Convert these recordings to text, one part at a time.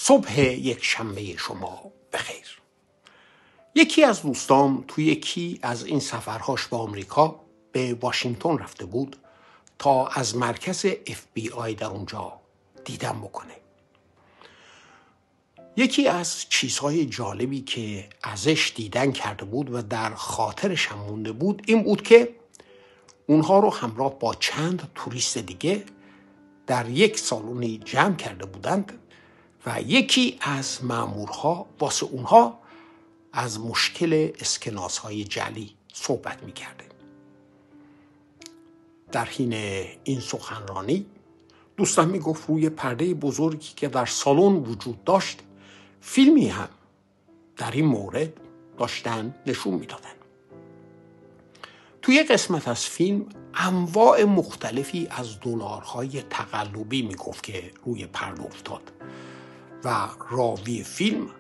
صبح یک شنبه شما بخیر. یکی از دوستام توی یکی از این سفرهاش به آمریکا به واشنگتن رفته بود تا از مرکز FBI در اونجا دیدن بکنه. یکی از چیزهای جالبی که ازش دیدن کرده بود و در خاطرش هم مونده بود این بود که اونها رو همراه با چند توریست دیگه در یک سالونی جمع کرده بودند و یکی از مامورها واسه اونها از مشکل اسکناس‌های جعلی صحبت می‌کرده. در حین این سخنرانی دوستم میگفت روی پرده بزرگی که در سالن وجود داشت فیلمی هم در این مورد داشتن نشون میدادن. توی قسمت از فیلم انواع مختلفی از دلارهای تقلبی میگفت که روی پرده افتاد و راوی فیلم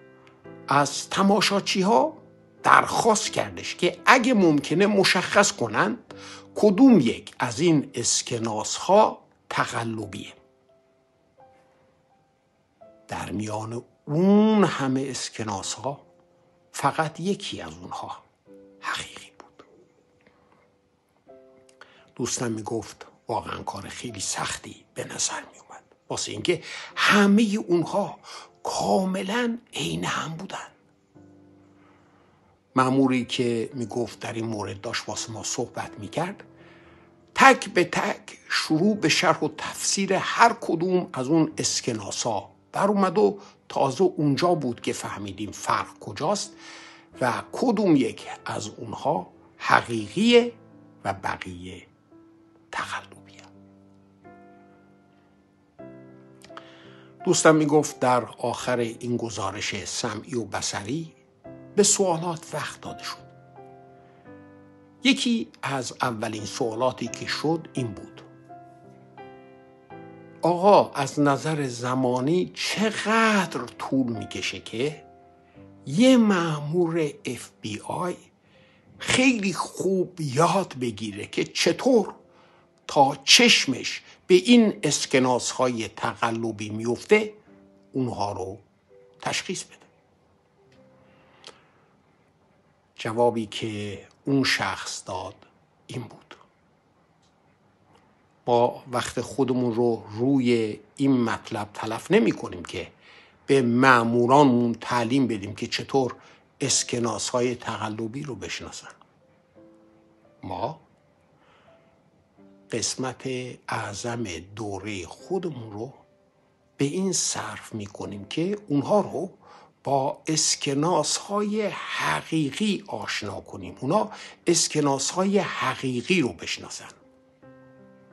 از تماشاچی ها درخواست کردش که اگه ممکنه مشخص کنند کدوم یک از این اسکناس ها تقلبیه. در میان اون همه اسکناس ها فقط یکی از اونها حقیقی بود. دوستم میگفت واقعا کار خیلی سختی به نظر می اومد واسه اینکه همه اونها کاملا عین هم بودن. مأموری که میگفت در این مورد داشت واسه ما صحبت میکرد تک به تک شروع به شرح و تفسیر هر کدوم از اون اسکناسا در اومد و تازه اونجا بود که فهمیدیم فرق کجاست و کدوم یک از اونها حقیقیه و بقیه تقلبیه. دوستم میگفت در آخر این گزارش سمعی و بصری به سوالات وقت داده شد. یکی از اولین سوالاتی که شد این بود: آقا از نظر زمانی چقدر طول میکشه که یه مأمور FBI خیلی خوب یاد بگیره که چطور تا چشمش به این اسکناس های تقلبی میفته اونها رو تشخیص بده؟ جوابی که اون شخص داد این بود: ما وقت خودمون رو روی این مطلب تلف نمی کنیم که به مامورانمون تعلیم بدیم که چطور اسکناس های تقلبی رو بشناسن. ما قسمت اعظم دوره خودمون رو به این صرف می کنیم که اونها رو با اسکناس های حقیقی آشنا کنیم، اونا اسکناس های حقیقی رو بشناسن،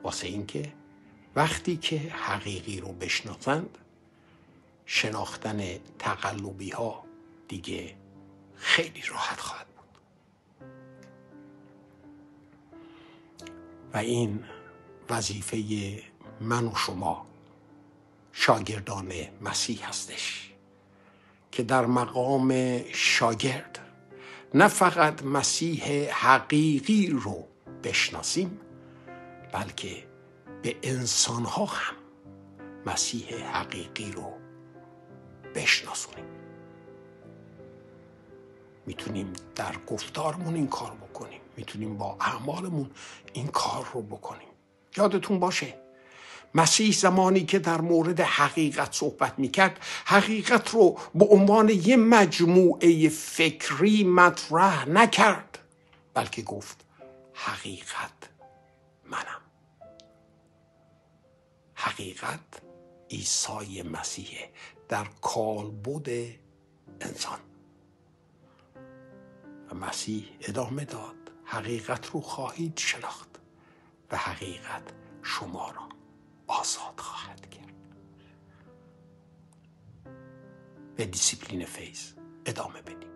واسه اینکه وقتی که حقیقی رو بشناسند شناختن تقلبی ها دیگه خیلی راحت خواهد بود. و این وظیفه من و شما شاگردان مسیح هستش که در مقام شاگرد نه فقط مسیح حقیقی رو بشناسیم بلکه به انسانها هم مسیح حقیقی رو بشناسونیم. میتونیم در گفتارمون این کار بکنیم، میتونیم با اعمالمون این کار رو بکنیم. یادتون باشه مسیح زمانی که در مورد حقیقت صحبت میکرد حقیقت رو به عنوان یه مجموعه فکری مطرح نکرد بلکه گفت حقیقت منم. حقیقت عیسی مسیح در کالبد انسان. و مسیح ادامه داد حقیقت رو خواهید شناخت و حقیقت شما را آزاد خواهد کرد. به دیسیپلین فیض ادامه بدیم.